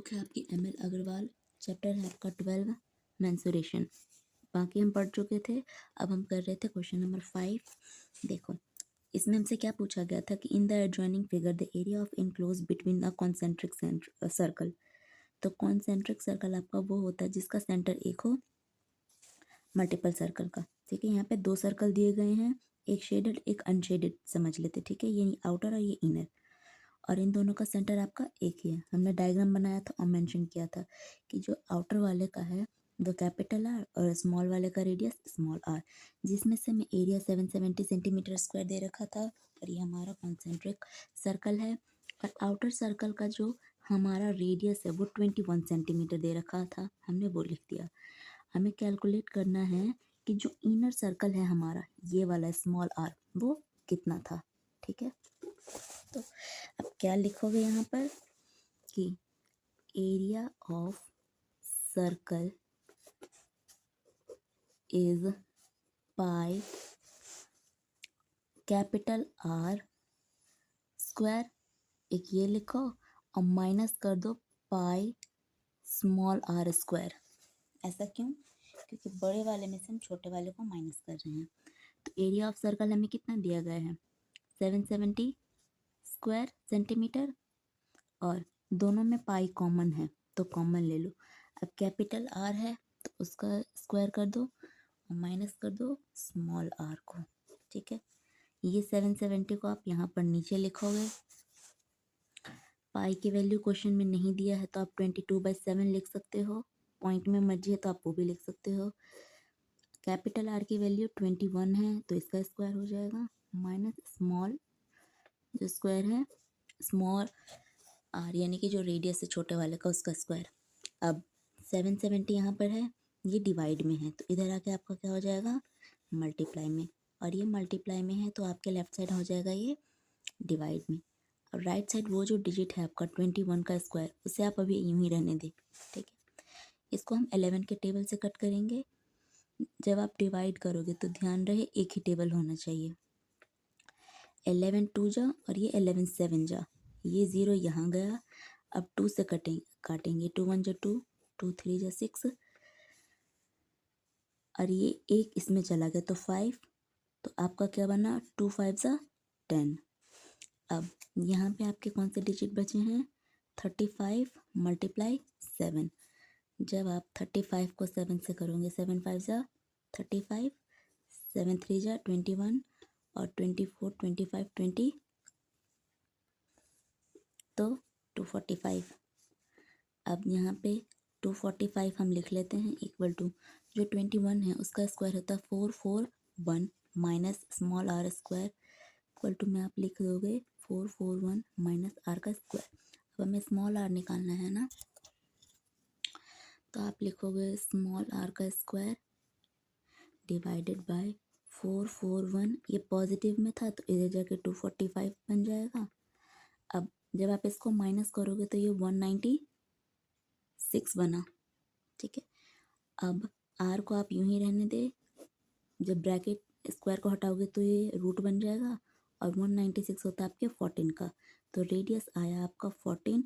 Book है आपकी M L. Agarwal, chapter है आपका 12 मेंसुरेशन। बाकी हम पढ़ चुके थे। अब हम कर रहे थे क्वेश्चन नंबर 5। देखो इसमें हमसे क्या पूछा गया था कि in the adjoining figure the area of enclose between the concentric circle. तो कॉन्सेंट्रिक सर्कल आपका वो होता है जिसका सेंटर एक हो मल्टीपल सर्कल का। ठीक है, यहाँ पे दो सर्कल दिए गए हैं, एक शेडेड एक अनशेडेड समझ लेते। ठीक है, ये आउटर और ये इनर, और इन दोनों का सेंटर आपका एक ही है। हमने डायग्राम बनाया था और मेंशन किया था कि जो आउटर वाले का है वो कैपिटल आर और स्मॉल वाले का रेडियस स्मॉल आर, जिसमें से हमें एरिया 770 सेंटीमीटर स्क्वायर दे रखा था और ये हमारा कॉन्सेंट्रिक सर्कल है। और आउटर सर्कल का जो हमारा रेडियस है वो 21 सेंटीमीटर दे रखा था, हमने वो लिख दिया। हमें कैलकुलेट करना है कि जो इनर सर्कल है हमारा ये वाला स्मॉल आर वो कितना था। ठीक है, तो अब क्या लिखोगे यहाँ पर कि area of circle is pi capital R square, एक ये लिखो और माइनस कर दो पाई स्मॉल आर स्क्वायर। ऐसा क्यों? क्योंकि बड़े वाले में से हम छोटे वाले को माइनस कर रहे हैं। तो एरिया ऑफ सर्कल हमें कितना दिया गया है 770 स्क्वायर सेंटीमीटर, और दोनों में पाई कॉमन है तो कॉमन ले लो। अब कैपिटल आर है तो उसका स्क्वायर कर दो और माइनस कर दो स्मॉल आर को। ठीक है, ये 770 को आप यहाँ पर नीचे लिखोगे। पाई की वैल्यू क्वेश्चन में नहीं दिया है तो आप 22/7 लिख सकते हो, पॉइंट में मर्जी है तो आप वो भी लिख सकते हो। कैपिटल आर की वैल्यू 21 है तो इसका स्क्वायर हो जाएगा, माइनस स्मॉल जो स्क्वायर है स्मॉल आर यानी कि जो रेडियस है छोटे वाले का उसका स्क्वायर। अब 770 यहाँ पर है, ये डिवाइड में है तो इधर आके आपका क्या हो जाएगा मल्टीप्लाई में, और ये मल्टीप्लाई में है तो आपके लेफ्ट साइड हो जाएगा ये डिवाइड में। और राइट साइड वो जो डिजिट है आपका 21 का स्क्वायर उसे आप अभी यूं ही रहने दें। ठीक है, इसको हम 11 के टेबल से कट करेंगे। जब आप डिवाइड करोगे तो ध्यान रहे एक ही टेबल होना चाहिए। 11 2 जा और ये 11 7 जा, ये 0 यहाँ गया। अब 2 से काटेंगे 2 1 जा 2, 2 3 जा 6, और ये एक इसमें चला गया तो 5, तो आपका क्या बना 2 5 जा 10। अब यहाँ पे आपके कौन से डिजिट बचे हैं 35 मल्टीप्लाई 7। जब आप 35 को 7 से करोगे 7 5 जा 35, 7 3 जा 21 और 24 25 20 तो 245। अब यहाँ पे 245 हम लिख लेते हैं इक्वल टू जो 21 है उसका स्क्वायर होता है 441 minus small R square equal to में आप लिख दोगे 441 माइनस आर का स्क्वायर। अब हमें स्मॉल आर निकालना है ना, तो आप लिखोगे स्मॉल आर का स्क्वायर डिवाइडेड बाय 441, ये पॉजिटिव में था तो इधर जाके 245 बन जाएगा। अब जब आप इसको माइनस करोगे तो ये 196 बना। ठीक है, अब आर को आप यूं ही रहने दे, जब ब्रैकेट स्क्वायर को हटाओगे तो ये रूट बन जाएगा और 196 होता है आपके 14 का, तो रेडियस आया आपका 14